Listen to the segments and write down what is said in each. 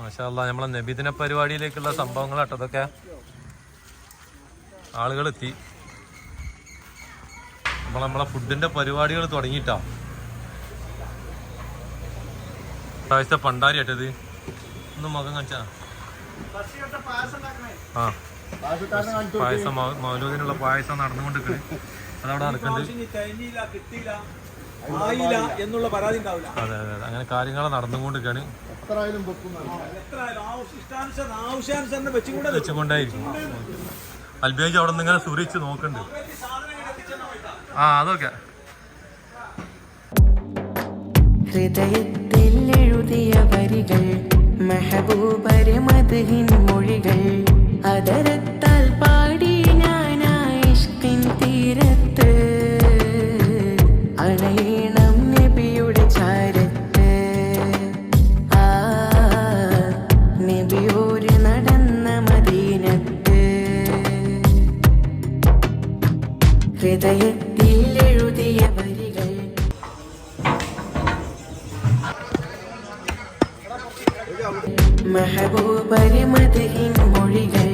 മാഷാ അല്ലാഹ് നമ്മളെ നബിദിന പരിപാടിയിലേക്കുള്ള സംഭവങ്ങളാട്ടോ അതൊക്കെ. ആളുകൾ എത്തി. നമ്മളെ ഫുഡിന്റെ പരിപാടികൾ തുടങ്ങിയിട്ടാ. പ്രാവശ്യത്തെ പണ്ടാരി ആട്ടത് ഒന്ന് മുഖം കാണിച്ചാ. ആ പായസം മൗലൂദിനുള്ള പായസം നടന്നുകൊണ്ടിരിക്കണ്. അതവിടെ നടക്കുന്നുണ്ട്. അതെ അതെ അങ്ങനെ കാര്യങ്ങൾ നടന്നുകൊണ്ടിരിക്കാണ്. വെച്ചുകൊണ്ടേയിരിക്കും. അൽബേജ് അവിടെ നിന്ന് ഇങ്ങനെ സുരിച്ച് നോക്കുന്നുണ്ട്. ആ അതൊക്കെ ഹൃദയത്തിൽ എഴുതിയ വരികൾ മെഹബൂബരെ മദ്ഹിൻ മൊഴികൾ അതരത്താൽ പാടി ഞാനായിഷ്കിൻ തീരത്ത് അണയണം നബിയുടെ ചാരത്ത്. ആ നബിയോര് നടന്ന മദീനത്ത് ഹൃദയത്തിൽ എഴുതിയ വരികൾ മെഹബൂബരെ മദ്ഹിൻ മൊഴികൾ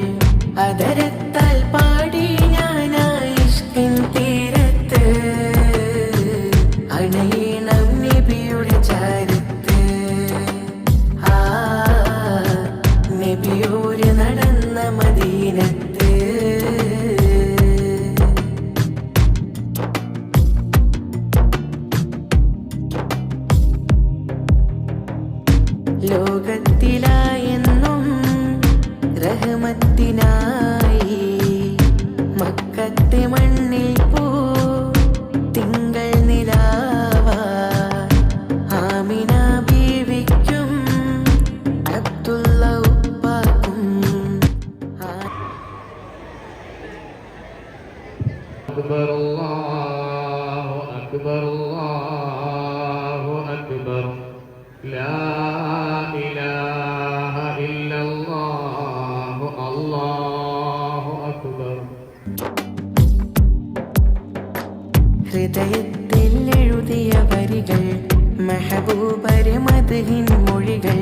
അതരത്താൽ പാടി ഞാനായിഷ്കിൻ തീരത്ത് അണയണം നബിയുടെ ചാരത്ത്. ആ നബിയോര് നടന്ന മദീനത്ത് ലോകത്തിലായെന്നും റഹ്മത്തിനായി മക്കത്തെ മണ്ണിൽ പോ തിങ്കൾ നിലാവാ ആമിന ബീവിക്കും അബ്ദുള്ള ഉപ്പാക്കും. അക്ബർ അല്ലാഹു അക്ബർ അല്ലാഹു അക്ബർ ലാ ഇലാഹ ഇല്ലല്ലാഹു അല്ലാഹു അക്ബർ. ഹൃദയത്തിൽ എഴുതിയ വരികൾ മെഹബൂബരെ മദ്ഹിൻ മൊഴികൾ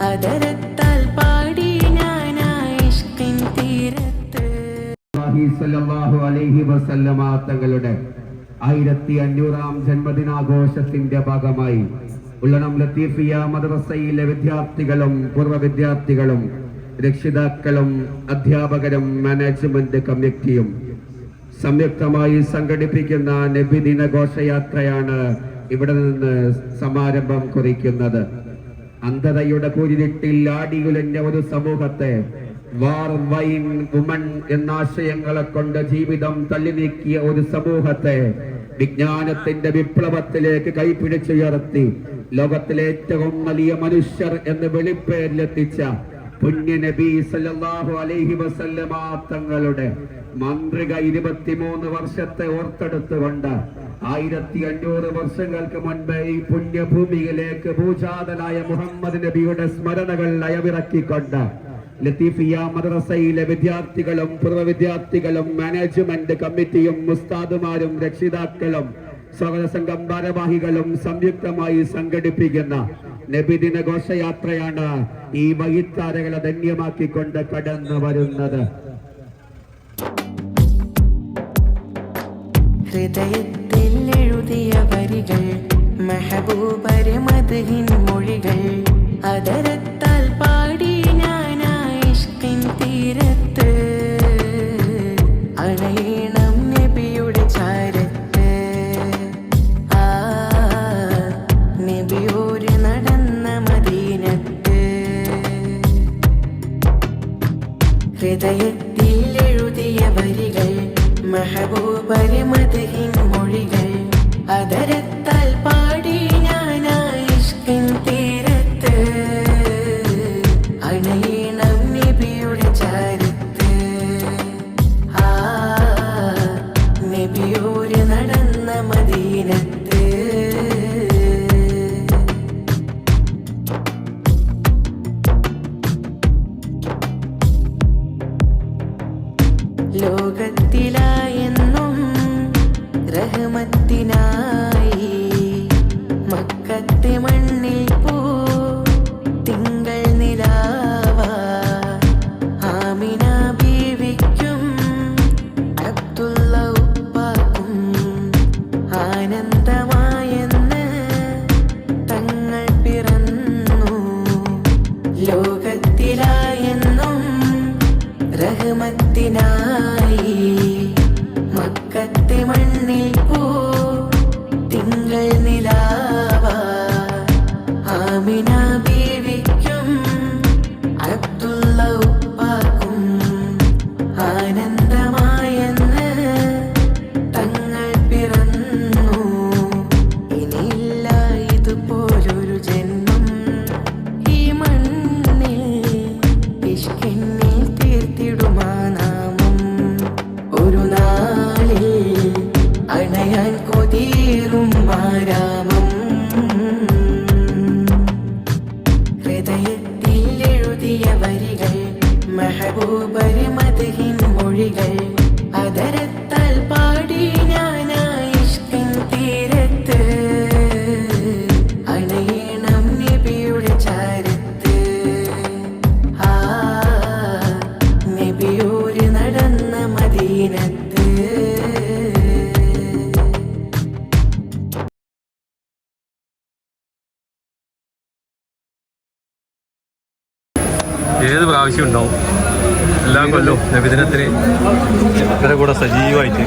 അതരത്താൽ പാടി ഞാനായിഷ്കിൻ തീരത്ത്. സല്ലല്ലാഹു അലൈഹി വസല്ലമ തങ്ങളുടെ 1500-ാം ജന്മദിനാഘോഷത്തിന്റെ ഭാഗമായി ഉള്ളണം ലത്തീഫിയ മദ്രസയിലെ വിദ്യാർത്ഥികളും പൂർവ്വ വിദ്യാർത്ഥികളും രക്ഷിതാക്കളും അധ്യാപകരും മാനേജ്മെന്റ് കമ്മിറ്റിയും സംയുക്തമായി സംഘടിപ്പിക്കുന്ന നബിദിന ഘോഷയാത്രയാണ് ഇവിടെ നിന്ന് സമാരംഭം കുറിക്കുന്നത്. അന്ധതയുടെ കൂരിരുട്ടിൽ ആടിയുലഞ്ഞ ഒരു സമൂഹത്തെ വാർ വൈൻ വുമൺ എന്ന ആശയങ്ങളെ കൊണ്ട് ജീവിതം തള്ളി നീക്കിയ ഒരു സമൂഹത്തെ വിജ്ഞാനത്തിന്റെ വിപ്ലവത്തിലേക്ക് കൈപിടിച്ചുയർത്തി ലോകത്തിലെ ഏറ്റവും വലിയ മനുഷ്യർ എന്ന് വെളിപ്പേരിലെത്തിച്ച പുണ്യ നബി സല്ലല്ലാഹു അലൈഹി വസല്ലമ തങ്ങളുടെ മാന്ത്രിക 23 വർഷത്തെ ഓർത്തെടുത്തുകൊണ്ട് 1500 വർഷങ്ങൾക്ക് മുൻപ് ഈ പുണ്യഭൂമിയിലേക്ക് ഭൂജാതനായ മുഹമ്മദ് നബിയുടെ സ്മരണകൾ അയവിറക്കിക്കൊണ്ട് ലത്തീഫിയ മദ്രസയിലെ വിദ്യാർത്ഥികളും പൂർവ്വ വിദ്യാർത്ഥികളും മാനേജ്മെന്റ് കമ്മിറ്റിയും ഉസ്താദുമാരും രക്ഷിതാക്കളും സ്വാഗത സംഘം ഭാരവാഹികളും സംയുക്തമായി സംഘടിപ്പിക്കുന്ന നബിദിന ഘോഷയാത്രയാണ് ഈ വഴിത്താരകളെ ധന്യമാക്കിക്കൊണ്ട് കടന്നു വരുന്നത്. ഹൃദയത്തിൽ എഴുതിയ വരികൾ മെഹബൂബരെ മദ്ഹിൻ മൊഴികൾ അതരത്താൽ പാടി ഞാനായിഷ്കിൻ തീരത്ത് അണയണം നബിയുടെ ചാരത്ത്. ആ നബിയോര് നടന്ന മദീനത്ത് ഹൃദയത്തിൽ എഴുതിയ വരികൾ മെഹബൂബരെ മദ്ഹിൻ മൊഴികൾ അതരത്താൽ പാടി ഞാനായിഷ്കിൻ തീരത്ത് അണയണം നബിയുടെ ചാരത്ത്. ആ നബിയോര് നടന്ന മദീനത്ത് ലോകത്തിലായെന്നും റഹ്മത്തിനായി മക്കത്തെ മണ്ണിൽ പോ തിങ്കൾ നിലാ ലോകത്തിലായെന്നും റഹ്മത്തിനായി മക്കത്തെ മണ്ണിൽ പോ തിങ്കൾ നിലാവാ ആമിന ബീവിക്കും അബ്ദുള്ള ഉപ്പാക്കും ആനന്ദമായെന്ന് തങ്ങൾ പിറന്നു. ഇനിയില്ല ഇതുപോലൊരു ജന്മം ഈ മണ്ണിൽ ഇഷ്കിന്നിൽ തീർത്തിടുമാ നാമം. ഒരു നാളിൽ അണയാൻ കൊതിയേറും ആരാമം. ഹൃദയത്തിൽ എഴുതിയ വരികൾ മെഹബൂബര് മദ്ഹിൻ മൊഴികൾ അതരത്താൽ പാടി ഞാനായി ഇഷ്കിൻ തീരത്ത് അണയണം നബിയുടെ ചാരത്ത്. ആ നബിയോര് നടന്ന മദീനത്ത്. ഏത് പ്രാവശ്യം ഉണ്ടാവും എല്ലാ കൊല്ലവും നബിദിനത്തിന് ഇവരെ കൂടെ സജീവമായിട്ട്.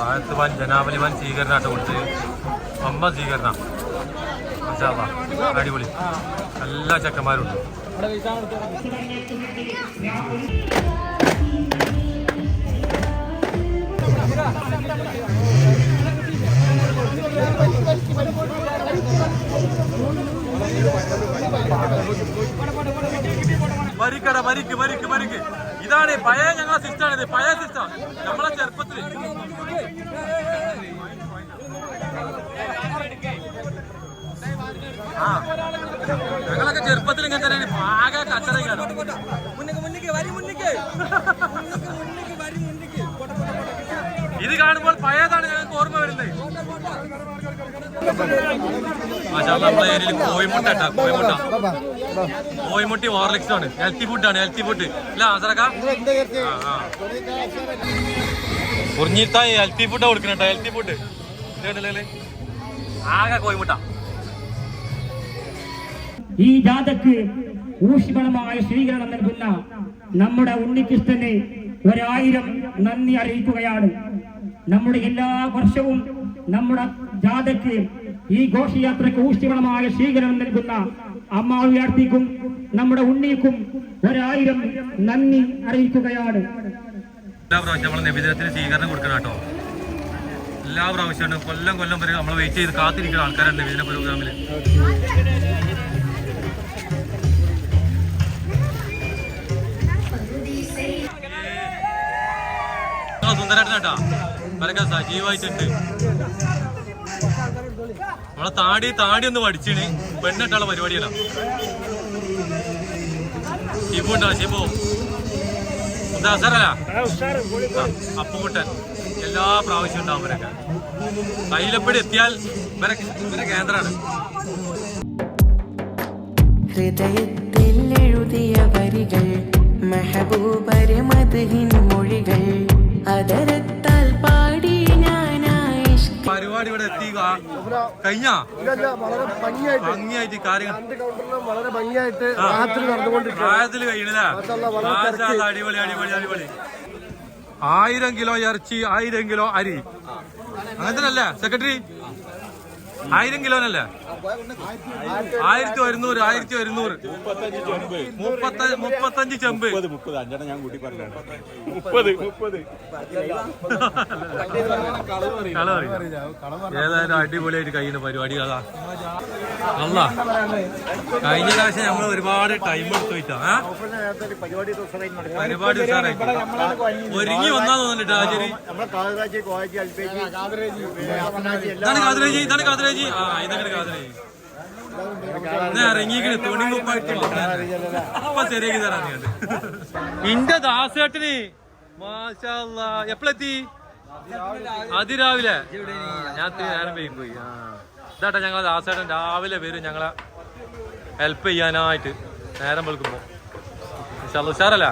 ആയത്ത് വൻ ജനാവലി വൻ സ്വീകരണമായിട്ട് കൊടുത്ത് അമ്മ സ്വീകരണം അടിപൊളി. എല്ലാ ചെക്കന്മാരും ഉണ്ട്. മരിക്കട മരിക്ക് മരിക്ക് മരിക്ക്. ഇതാണ് പഴയ ഞങ്ങളെ സിസ്റ്റമാണ്. ഇത് പഴയ സിസ്റ്റം നമ്മളെ ചെറുപ്പത്തില്. ആ ഞങ്ങളൊക്കെ ചെറുപ്പത്തിൽ ഇങ്ങനെ തന്നെ ആകെ കച്ചറയ്ക്കാണ്. ഇത് കാണുമ്പോൾ പഴയതാണ് ഞങ്ങൾക്ക് ഓർമ്മ വരുന്നത്. നമ്മളെ ഏരിയയിൽ കോഴിമുട്ട കോഴിമുട്ടി ഓർലിക്സ് ആണ്. ഹെൽത്തി ഫുഡാണ്. ഹെൽത്തി ഫുഡ് അല്ല ആസറക്ക കുറിഞ്ഞിത്തായി ഹെൽത്തി ഫുഡാ കൊടുക്കണ. ഹെൽത്തി ഫുഡ് ആകെ കോഴിമുട്ട. ഈ ജാഥക്ക് ഊഷ്മളമായ സ്വീകരണം നൽകുന്ന നമ്മുടെ ഉണ്ണികൃഷ്ണനെ 1000 നന്ദി അറിയിക്കുകയാണ്. നമ്മുടെ എല്ലാ വർഷവും നമ്മുടെ ജാഥക്ക് ഈ ഘോഷയാത്രയ്ക്ക് ഊഷ്മളമായ സ്വീകരണം നൽകുന്ന അമ്മാവിയാർത്തിക്കും നമ്മുടെ ഉണ്ണിക്കും 1000 നന്ദി അറിയിക്കുകയാണ്. എല്ലാ പ്രാവശ്യം നമ്മളെ നബിദിനത്തിന് സ്വീകരണം കൊടുക്കണം കേട്ടോ. എല്ലാ പ്രാവശ്യവും കൊല്ലം കൊല്ലം വരെ നമ്മൾ വെയിറ്റ് ചെയ്ത് കാത്തിരിക്കുന്ന ആൾക്കാരാണ് നബിദിന പ്രോഗ്രാമില്. സുന്ദരായിട്ട് കേട്ടാ പലക്കെ സജീവായിട്ടുണ്ട്. നമ്മളെ താടി ഒന്ന് പഠിച്ചിന് പെണ്ണിട്ടുള്ള പരിപാടിയല്ല. ഷിബു ഉണ്ടോ? ഷിബു ഉദാസറല്ല അപ്പുകുട്ടൻ എല്ലാ പ്രാവശ്യം ഉണ്ടാവും. ഇവരൊക്കെ കയ്യിലെപ്പടി എത്തിയാൽ ഇവരെ കേന്ദ്രമാണ്. ഹൃദയത്തിൽ എഴുതിയ വരികൾ മെഹബൂബര് മദ്ഹിൻ മൊഴികൾ അതരത്താൽ പാടി ഞാനായി പരിപാടി ഇവിടെ എത്തി കഴിഞ്ഞ ഭംഗിയായിട്ട് കാര്യങ്ങൾ വളരെ ഭംഗിയായിട്ട് പ്രായത്തിൽ കഴിയണല്ലേ. അടിപൊളി അടിപൊളി അടിപൊളി. 1000 കിലോ ഇറച്ചി 1000 കിലോ അരി അങ്ങനെ തന്നെ അല്ലേ സെക്രട്ടറി? 1000 കിലോനല്ലേ? 1100 1100 35 ചെമ്പ് 30 അഞ്ചെണ്ണം ഞാൻ കൂട്ടി പറഞ്ഞു 30 ഏതായാലും അടിപൊളിയായിട്ട് കഴിയുന്ന പരിപാടി. അതാ അല്ല കഴിഞ്ഞ പ്രാവശ്യം നമ്മൾ ഒരുപാട് ടൈം എടുത്തു വെച്ചാ പരിപാടി ഉഷാറായി ഒരുങ്ങി വന്നാ തോന്നിട്ട് ആചാരി. ഇതാണ് കാതറേജി ഇതാണ് കാതറേജി. ആ ഇതാണ് കാതറേജി. ഇറങ്ങിക്കണ് തുണി മുപ്പായിട്ടില്ല അപ്പൊ ശരിയാക്കി തരാൻ ഇന്റെ ദാസേട്ടന് മാഷാ അല്ലാ. എപ്പോഴെത്തി? അതിരാവിലെ. ഞാൻ നേരം വൈകി പോയി. ഇതാട്ടെ ഞങ്ങളെ ദാസേട്ടൻ രാവിലെ വരും ഞങ്ങളെ ഹെൽപ്പ് ചെയ്യാനായിട്ട് നേരം വെളുക്കുമ്പോ. ഉഷാറല്ല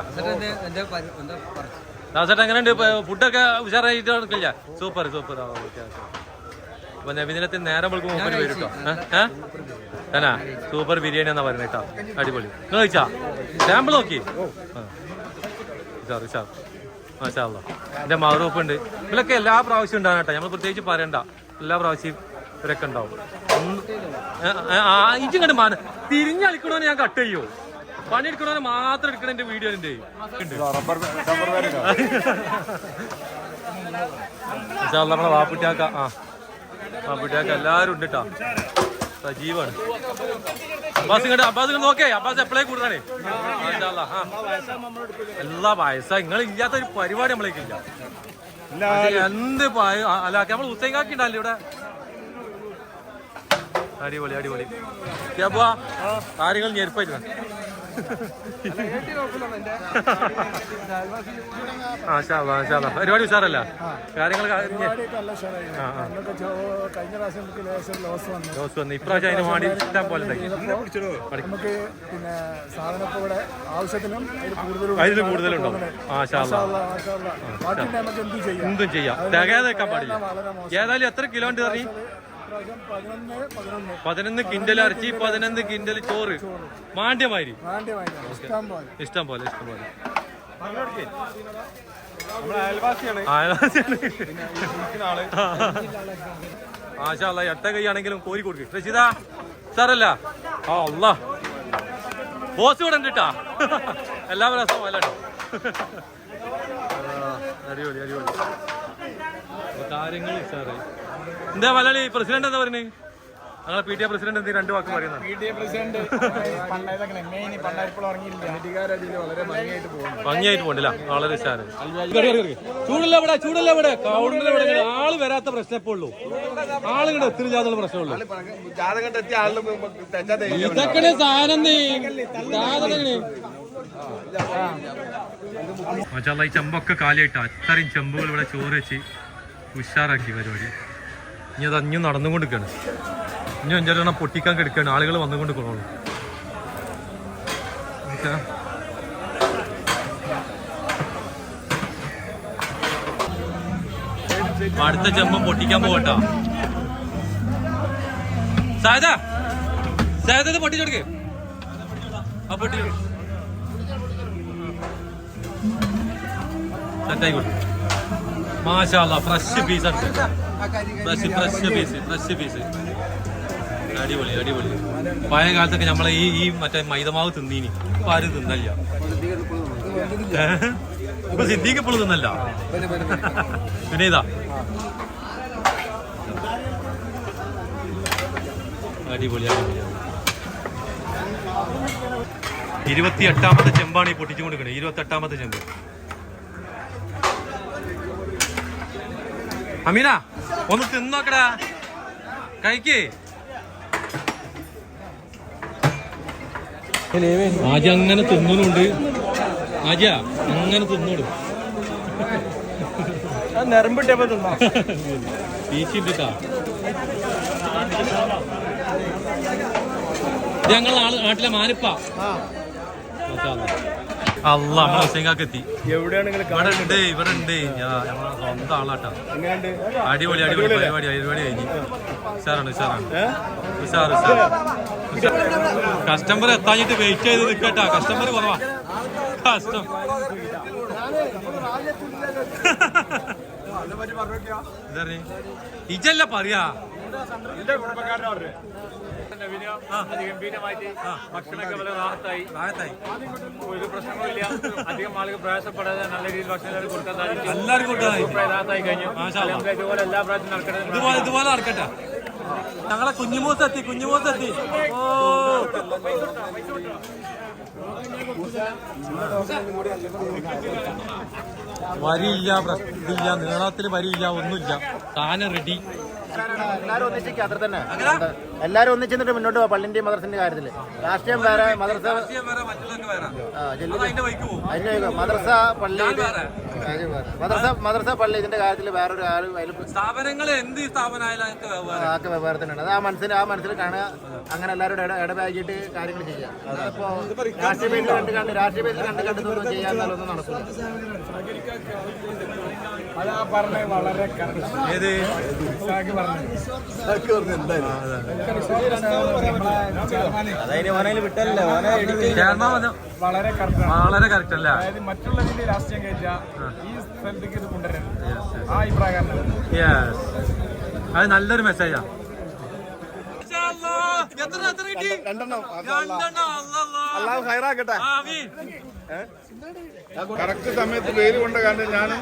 ദാസേട്ടാ എങ്ങനെയുണ്ട് ഫുഡൊക്കെ ഉഷാറായിട്ട് എടുക്കില്ല? Super super. Okay okay. അപ്പൊ നബിദിനത്തിന് നേരം വെളുക്കും മുമ്പ് വരും കേട്ടോ. ഏനാ സൂപ്പർ ബിരിയാണി എന്നാ പറയുന്നത് കേട്ടോ. അടിപൊളി. നിങ്ങൾ കഴിച്ചാ? സാമ്പിൾ നോക്കി. ഉഷാർ ഉഷാർ. മാഷാ അല്ലാ. എൻ്റെ മഹറൂഫ് ഉണ്ട്. ഇവരൊക്കെ എല്ലാ പ്രാവശ്യവും ഉണ്ടാകും കേട്ടോ. നമ്മൾ പ്രത്യേകിച്ച് പറയണ്ട, എല്ലാ പ്രാവശ്യം ഇവരൊക്കെ ഉണ്ടാവും. ഇഞ്ചും കണ്ട് തിരിഞ്ഞളിക്കണോന്ന് ഞാൻ കട്ട് ചെയ്യോ? പണിയെടുക്കണോന്ന് മാത്രം എടുക്കണ എന്റെ വീഡിയോ ഉണ്ട്. നമ്മളെ വാപ്പുട്ടിയാക്ക വാപ്പുട്ടിയാക്ക എല്ലാരും ഉണ്ട് കേട്ടോ. സജീവാണ്. അബ്ബാസ് ഇങ്ങോട്ട് അബ്ബാസ് ഇങ്ങോട്ട് നോക്കേ. അബ്ബാസ് എപ്പോഴേ കൂടുതലാണ്. എല്ലാ വയസ്സാ നിങ്ങൾ ഇല്ലാത്ത ഒരു പരിപാടി നമ്മളേക്കില്ല. എന്ത് അല്ല നമ്മൾ ഹുസൈൻകാക്കി ഉണ്ടല്ലോ ഇവിടെ. അടിപൊളി അടിപൊളി. കാര്യങ്ങൾ ഞെരുപ്പായിരുന്നു. ഒരുപാട് ഉഷാറല്ല കാര്യങ്ങൾ. ലോസ് വന്നു ഇപ്രാവശ്യം അതിന് വേണ്ടി ഇഷ്ടം പോലെ അതിൽ കൂടുതലുണ്ടോ? എന്തും ചെയ്യാം. തികയാതെ വെക്കാൻ പാടില്ല. ഏതായാലും എത്ര കിലോ ഉണ്ട് കറി? 11 കിൻഡൽ ഇറച്ചി, 11 കിൻഡൽ ചോറ്. മാണ്ഡ്യമാതിരി ഇഷ്ടം പോലെ ഇഷ്ടം പോലെ. മാഷാഅല്ലാ. എട്ട കൈയാണെങ്കിലും കോരി കൊടുക്കും. റഷീദാ സാറല്ല അല്ലാ ബോസ് ഇവിടെ ഉണ്ട് കേട്ടാ. എല്ലാവരും രസം അല്ല. അടിപൊളി അടിപൊളി കാര്യങ്ങൾ സാറേ. എന്താ മലയാളി പ്രസിഡന്റ് എന്താ പറയുന്നത്? ഞങ്ങളെ പി ടി എ പ്രസിഡന്റ് എന്ത് 2 വാക്ക് പറയുന്നത്? ഭംഗിയായിട്ട് പോകണ്ടല്ല. വളരെ സാറ് ചൂടല്ല ഇവിടെ ചൂടല്ല ഇവിടെ കൗണ്ടറിൽ ഇവിടെ ആള് വരാത്ത പ്രശ്നം എപ്പോ ഉള്ളൂ. ആളുകളുടെ എത്തില്ലാന്നുള്ള പ്രശ്നമുള്ളൂ. ഇതൊക്കെ സാധനം മച്ചാ ഈ ചെമ്പൊക്കെ കാലിയായിട്ടാ. അത്രയും ചെമ്പുകൾ ഇവിടെ ചോറ് വെച്ച് ഉഷാറാക്കി പരിപാടി. ഇനി അത് അഞ്ഞും നടന്നുകൊണ്ടിരിക്കുകയാണ്. ഇനി 5 പൊട്ടിക്കാൻ കിടക്കുകയാണ്. ആളുകൾ വന്നുകൊണ്ട് കൊള്ളു. അടുത്ത ചെമ്പം പൊട്ടിക്കാൻ പോകട്ടോ. സായദാ സായദ പൊട്ടിച്ചെടുക്ക്. ആ പൊട്ടി സെറ്റായിക്കോട്ടെ. മാഷാ അല്ലാ. ഫ്രഷ് പീസ് ആണ്. Fresh piece. അടിപൊളി അടിപൊളി. പഴയ കാലത്തൊക്കെ നമ്മളെ ഈ മറ്റേ മൈദമാവ് തിന്നീനി. ഇപ്പൊ ആരും തിന്നല്ല. ഇപ്പൊ സിദ്ദീഖ് ഇപ്പോഴും തിന്നല്ല. പിന്നെ ഇതാ അടിപൊളി അടിപൊളി. 28ാമത്തെ ചെമ്പാണ് ഈ പൊട്ടിച്ചു കൊടുക്കണേ. 28ാമത്തെ ചെമ്പ്. അമീന ഒന്ന് തിന്നോക്കടാ. കഴിക്കേ. ആജ അങ്ങനെ തിന്നുന്നുണ്ട്. ആജ അങ്ങനെ തിന്നോടും. ബീച്ചിട്ടാ ഞങ്ങൾ നാട്ടിലെ മാനിപ്പ. അല്ല നമ്മളെ ഹുസൈൻകാക്കെത്തി. ഇവിടെ ഉണ്ട് നമ്മളെ സ്വന്തം ആളാട്ടാ. അടിപൊളി അടിപൊളി പരിപാടി കഴിഞ്ഞു. ഉഷാറാണ് ഉഷാർ. കസ്റ്റമർ എത്താഞ്ഞിട്ട് വെയിറ്റ് ചെയ്ത് നിൽക്കട്ടാ. കസ്റ്റമർ കുറവാ. ഇജല്ല പറയാ. ഭക്ഷണമൊക്കെ വളരെ റാഹത്തായി. ഒരു പ്രശ്നങ്ങളില്ല. അധികം ആളുകൾ പ്രയാസപ്പെടാതെ നല്ല രീതിയിൽ ഭക്ഷണം കൊടുക്കാൻ സാധിക്കും. എല്ലാവർക്കും റാഹത്തായി കഴിഞ്ഞു. ഇതുപോലെ എല്ലാ പ്രാവശ്യം നടക്കട്ടെ. ഇതുപോലെ നടക്കട്ടെ. ഞങ്ങളെ കുഞ്ഞുമൂത്തെത്തി. ഓ വരിയില്ല, ഇതില്ല, നീളത്തിൽ വരിയില്ല, ഒന്നുമില്ല. സാധനം റെഡി. എല്ലാരും ഒന്നിച്ചിട്ട് മുന്നോട്ട് പോവാ. പള്ളിന്റെയും മദ്രസിന്റെ കാര്യത്തില് രാഷ്ട്രീയം വേറെ, മദ്രസ മദ്രസ പള്ളി മദ്രസ പള്ളി ഇതിന്റെ കാര്യത്തിൽ വേറൊരു ആരും സ്ഥാപനങ്ങൾ എന്ത് സ്ഥാപനമായാലും ആക്കെ വ്യവഹാരം തന്നെയാണ്. അത് ആ മനസ്സിൽ കാണുക, അങ്ങനെ എല്ലാവരും ഇടപാക്കിയിട്ട് കാര്യങ്ങൾ ചെയ്യാം. അതിപ്പോ രാഷ്ട്രീയ ബേസിൽ കണ്ടൊന്നും ചെയ്യാന്നൊന്നും നടക്കില്ല. ഏത് വളരെ കറക്റ്റ് അല്ല. അതായത് മറ്റുള്ളതിന്റെ രാഷ്ട്രീയം കഴിച്ചാൽ ഈ സ്ഥലത്തേക്ക് ഇത് കൊണ്ടുവരണം. ആ അഭിപ്രായം അത് നല്ലൊരു മെസ്സേജാ. കറക്റ്റ് സമയത്ത് വെയിൽ കൊണ്ട കാരണം ഞാനും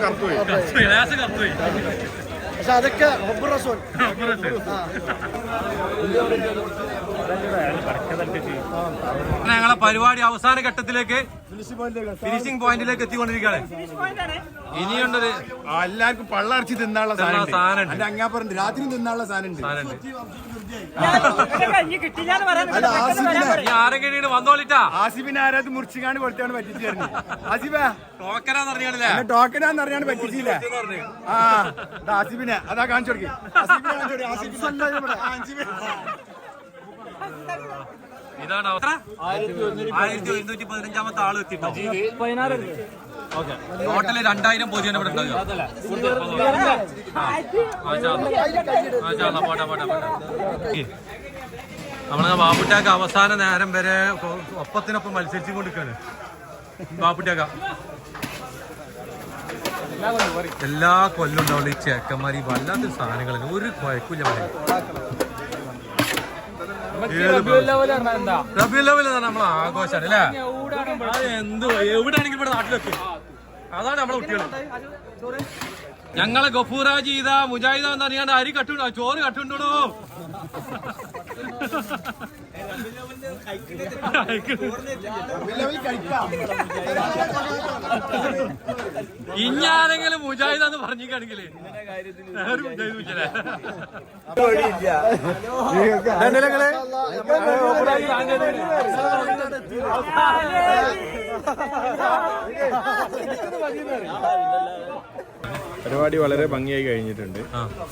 കറുത്തുപോയി. പക്ഷെ അതൊക്കെ ഞങ്ങളെ പരിപാടി അവസാന ഘട്ടത്തിലേക്ക് ഫിനിഷിംഗ് പോയിന്റിലേക്ക് എത്തിക്കൊണ്ടിരിക്കുകയാണ്. ഇനിയുണ്ടത് എല്ലാവർക്കും പള്ളടച്ച് തിന്നാനുള്ള സാധനം അങ്ങാപ്പുറം രാത്രി തിന്നാനുള്ള സാധനം ആരെങ്കിലും വന്നോളിട്ടാ. ആസിഫിനെ ആരാത് മുറിച്ചുകാണ്ട് കൊടുത്താണ് പറ്റിച്ചു തരുന്നത്. ആസിഫ ടോക്കനാന്ന് അറിയാണില്ലേ? ടോക്കനാന്ന് അറിയാണ്ട് പറ്റിച്ചില്ല. ആ ആസിഫിനെ അതാ കാണിച്ചു കൊടുക്കി. ഇതാണ് 1115 ആള് എത്തിട്ടോ. ടോട്ടല് 2000 പൊതിയാണ് ഇവിടെ ഉണ്ടാകുക. നമ്മളെ ബാപ്പുട്ടാക്ക അവസാന നേരം വരെ ഒപ്പത്തിനൊപ്പം മത്സരിച്ചു കൊണ്ടിരിക്കുകയാണ്. ബാപ്പുട്ടാക്ക എല്ലാ കൊല്ലം ഉണ്ടാവുള്ള ഈ ചേക്കന്മാർ ഈ വല്ലാത്തൊരു സാധനങ്ങളിൽ ഒരു കുഴക്കില്ല പറയും. റബിയുൽ അവ്വൽ നമ്മളെ ആഘോഷമാണ് അല്ലേ? അത് എന്ത് എവിടെയാണെങ്കിലും ഇവിടെ നാട്ടിലെത്തും. അതാണ് നമ്മളെ കുട്ടികൾ. ഞങ്ങളെ ഗഫൂറാജി ഇതാ മുജാഹിദ എന്ന് അറിയാണ്ട് അരി കട്ടുണ്ടോ, ചോറ് കട്ടുണ്ടോ. ഇഞ്ഞാരെങ്കിലും മുജാഹിദ എന്ന് പറഞ്ഞിക്കാണെങ്കിലേ പരിപാടി വളരെ ഭംഗിയായി കഴിഞ്ഞിട്ടുണ്ട്.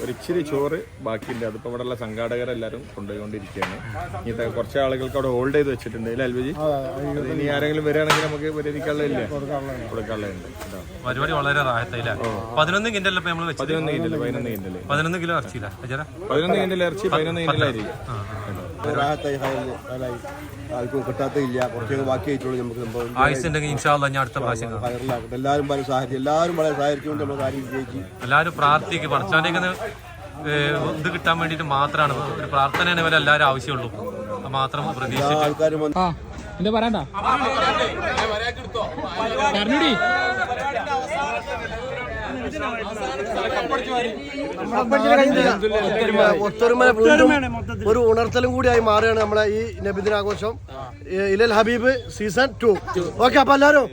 ഒരു ഇച്ചിരി ചോറ് ബാക്കിയുണ്ട്. അതിപ്പോ ഇവിടെയുള്ള സംഘാടകരെല്ലാരും കൊണ്ടുപോയിക്കൊണ്ടിരിക്കുകയാണ്. ഇങ്ങനത്തെ കുറച്ച് ആളുകൾക്ക് അവിടെ ഹോൾഡ് ചെയ്ത് വെച്ചിട്ടുണ്ട്. അൽബജി ഇനി ആരെങ്കിലും വരികയാണെങ്കിൽ നമുക്ക് പരിഹരിക്കാനുള്ളതില്ലേ കൊടുക്കാനുള്ളതുണ്ട്. പരിപാടി വളരെ റാഹത്തായില്ല. 11 കിൻഡൽ 11 കിൻഡൽ 11 കിലോ ഇറച്ചിയില്ല 11 കിൻഡൽ ഇറച്ചി 11 കിൻഡൽ അരി. ആർക്കും കിട്ടാത്തില്ല, കുറച്ചൊക്കെ ബാക്കി ആയിട്ടുള്ളൂ. നമുക്ക് ആയുസുണ്ടെങ്കിൽ ഇൻഷാ അല്ലാഹ് ഞാൻ അടുത്ത പ്രാവശ്യം എല്ലാവരും വളരെ സഹായിച്ചുകൊണ്ട് നമ്മൾ കാര്യം വിജയിക്കും. എല്ലാവരും പ്രാർത്ഥിക്കും. പഠിച്ചാലേക്ക് ഇത് കിട്ടാൻ വേണ്ടിയിട്ട് മാത്രമാണ് ഒരു പ്രാർത്ഥന വരെ എല്ലാവരും ആവശ്യമുള്ളൂ. മാത്രം പ്രതീക്ഷിച്ചു ആൾക്കാരും എന്താ പറയണ്ട ഒത്തൊരുമ വീണ്ടും ഒരു ഉണർത്തലും കൂടിയായി മാറുകയാണ് നമ്മളെ ഈ നബിദിനാഘോഷം. ഇലൽ ഹബീബ് സീസൺ 2. ഓക്കെ, അപ്പൊ എല്ലാവരും